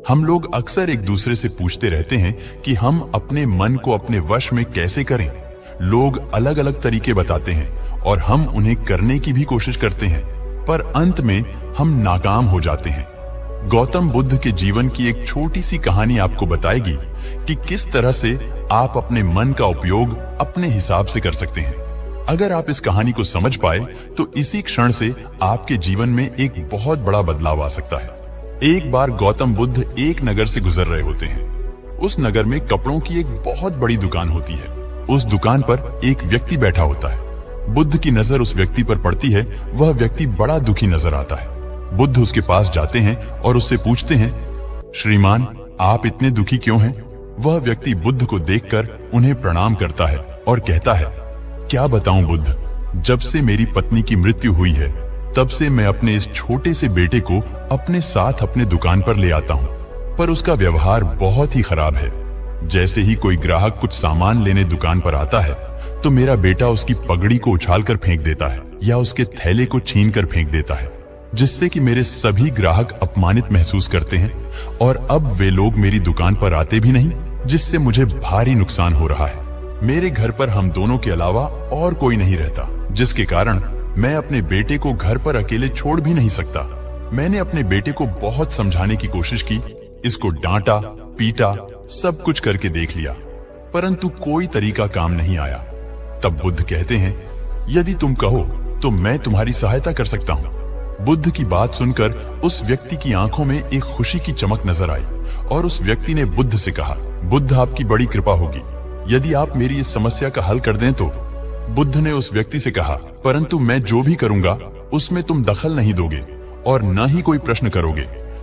हम लोग अक्सर एक दूसरे से पूछते रहते हैं कि हम अपने मन को अपने वश में कैसे करें। लोग अलग अलग तरीके बताते हैं और हम उन्हें करने की भी कोशिश करते हैं, पर अंत में हम नाकाम हो जाते हैं। गौतम बुद्ध के जीवन की एक छोटी सी कहानी आपको बताएगी कि किस तरह से आप अपने मन का उपयोग अपने हिसाब से कर सकते हैं। अगर आप इस कहानी को समझ पाए तो इसी क्षण से आपके जीवन में एक बहुत बड़ा बदलाव आ सकता है। एक बार गौतम बुद्ध एक नगर से गुजर रहे होते हैं। उस नगर में कपड़ों की एक बहुत बड़ी दुकान होती है। उस दुकान पर एक व्यक्ति बैठा होता है। बुद्ध की नजर उस व्यक्ति पर पड़ती है। वह व्यक्ति बड़ा दुखी नजर आता है। बुद्ध उसके पास जाते हैं और उससे पूछते हैं, श्रीमान, आप इतने दुखी क्यों हैं? वह व्यक्ति बुद्ध को देखकर उन्हें प्रणाम करता है और कहता है, क्या बताऊं बुद्ध, जब से मेरी पत्नी की मृत्यु हुई है तब से मैं अपने इस छोटे से बेटे को अपने साथ अपने दुकान पर ले आता हूं, पर उसका व्यवहार बहुत ही खराब है। जैसे ही कोई ग्राहक कुछ सामान लेने दुकान पर आता है तो मेरा बेटा उसकी पगड़ी को उछालकर फेंक देता है या उसके थैले को छीनकर फेंक देता है, जिससे कि मेरे सभी ग्राहक अपमानित महसूस करते हैं और अब वे लोग मेरी दुकान पर आते भी नहीं, जिससे मुझे भारी नुकसान हो रहा है। मेरे घर पर हम दोनों के अलावा और कोई नहीं रहता, जिसके कारण मैं अपने बेटे को घर पर अकेले छोड़ भी नहीं सकता। मैंने अपने बेटे को बहुत समझाने की कोशिश की, इसको डांटा, पीटा, सब कुछ करके देख लिया, परंतु कोई तरीका काम नहीं आया। तब बुद्ध कहते हैं, यदि तुम कहो तो मैं तुम्हारी सहायता कर सकता हूँ। बुद्ध की बात सुनकर उस व्यक्ति की आंखों में एक खुशी की चमक नजर आई और उस व्यक्ति ने बुद्ध से कहा, बुद्ध, आपकी बड़ी कृपा होगी यदि आप मेरी इस समस्या का हल कर दें तो। बुद्ध ने उस व्यक्ति से कहा, परंतु मैं जो भी करूंगा उसमें तुम दखल नहीं दोगे और न ही कोई प्रश्न करोगे।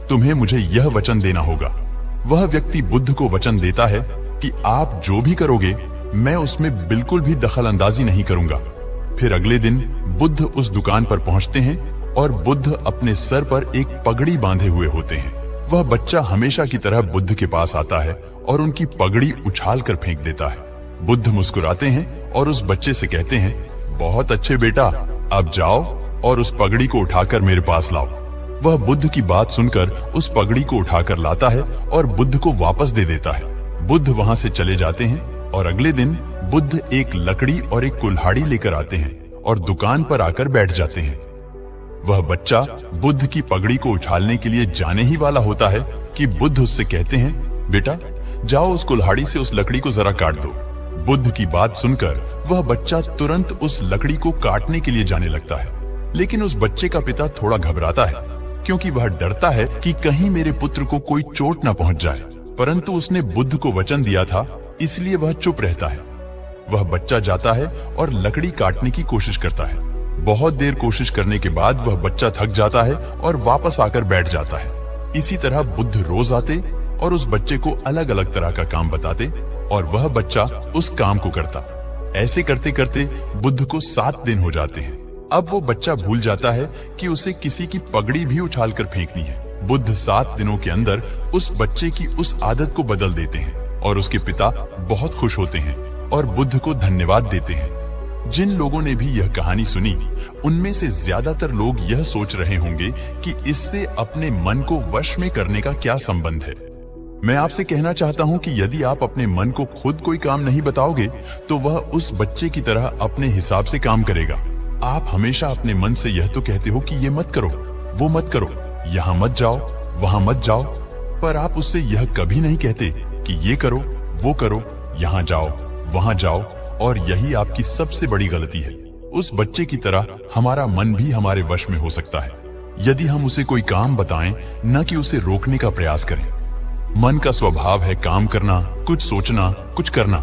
तुम्हें मुझे यह वचन देना होगा। वह व्यक्ति बुद्ध को वचन देता है कि आप जो भी करोगे मैं उसमें बिल्कुल भी दखल अंदाजी नहीं करूंगा। फिर अगले दिन बुद्ध उस दुकान पर पहुंचते हैं और बुद्ध अपने सर पर एक पगड़ी बांधे हुए होते हैं। वह बच्चा हमेशा की तरह बुद्ध के पास आता है और उनकी पगड़ी उछाल कर फेंक देता है। बुद्ध मुस्कुराते हैं और उस बच्चे से कहते हैं, बहुत अच्छे बेटा, अब जाओ और उस पगड़ी को उठाकर मेरे पास लाओ। वह बुद्ध की बात सुनकर उस पगड़ी को उठाकर लाता है और बुद्ध को वापस दे देता है। बुद्ध वहां से चले जाते हैं और अगले दिन बुद्ध एक लकड़ी और एक कुल्हाड़ी लेकर आते हैं और दुकान पर आकर बैठ जाते हैं। वह बच्चा बुद्ध की पगड़ी को उछालने के लिए जाने ही वाला होता है कि बुद्ध उससे कहते हैं, बेटा जाओ उस कुल्हाड़ी से उस लकड़ी को जरा काट दो। बुद्ध की बात सुनकर वह बच्चा तुरंत उस लकड़ी को काटने के लिए जाने लगता है, लेकिन उस बच्चे का पिता थोड़ा घबराता है क्योंकि वह डरता है कि कहीं मेरे पुत्र को कोई चोट न पहुंच जाए, परंतु उसने बुद्ध को वचन दिया था, इसलिए वह चुप रहता है। वह बच्चा जाता है और लकड़ी काटने की कोशिश करता है। बहुत देर कोशिश करने के बाद वह बच्चा थक जाता है और वापस आकर बैठ जाता है। इसी तरह बुद्ध रोज आते और उस बच्चे को अलग अलग तरह का काम बताते और वह बच्चा उस काम को करता। ऐसे करते करते बुद्ध को 7 दिन हो जाते हैं। अब वो बच्चा भूल जाता है कि उसे किसी की पगड़ी भी उछालकर फेंकनी है। बुद्ध 7 दिनों के अंदर उस बच्चे की उस आदत को बदल देते हैं और उसके पिता बहुत खुश होते हैं और बुद्ध को धन्यवाद देते हैं। जिन लोगों ने भी यह कहानी सुनी उनमें से ज्यादातर लोग यह सोच रहे होंगे कि इससे अपने मन को वश में करने का क्या संबंध है। मैं आपसे कहना चाहता हूं कि यदि आप अपने मन को खुद कोई काम नहीं बताओगे तो वह उस बच्चे की तरह अपने हिसाब से काम करेगा। आप हमेशा अपने मन से यह तो कहते हो कि ये मत करो, वो मत करो, यहाँ मत जाओ, वहां मत जाओ, पर आप उससे यह कभी नहीं कहते कि ये करो, वो करो, यहाँ जाओ, वहां जाओ, और यही आपकी सबसे बड़ी गलती है। उस बच्चे की तरह हमारा मन भी हमारे वश में हो सकता है यदि हम उसे कोई काम बताएं, न कि उसे रोकने का प्रयास करें। मन का स्वभाव है काम करना, कुछ सोचना, कुछ करना।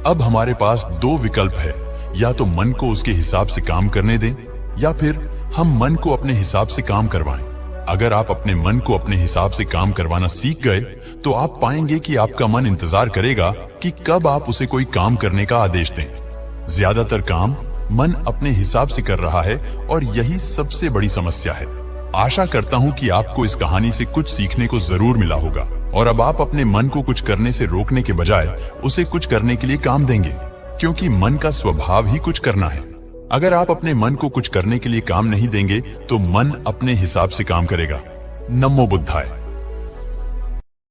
अब हमारे पास 2 विकल्प है, या तो मन को उसके हिसाब से काम करने दें या फिर हम मन को अपने हिसाब से काम करवाएं। अगर आप अपने मन को अपने हिसाब से काम करवाना सीख गए तो आप पाएंगे कि आपका मन इंतजार करेगा कि कब आप उसे कोई काम करने का आदेश दें। ज्यादातर काम मन अपने हिसाब से कर रहा है और यही सबसे बड़ी समस्या है। आशा करता हूं कि आपको इस कहानी से कुछ सीखने को जरूर मिला होगा और अब आप अपने मन को कुछ करने से रोकने के बजाय उसे कुछ करने के लिए काम देंगे, क्योंकि मन का स्वभाव ही कुछ करना है। अगर आप अपने मन को कुछ करने के लिए काम नहीं देंगे तो मन अपने हिसाब से काम करेगा। नमो बुद्धाय।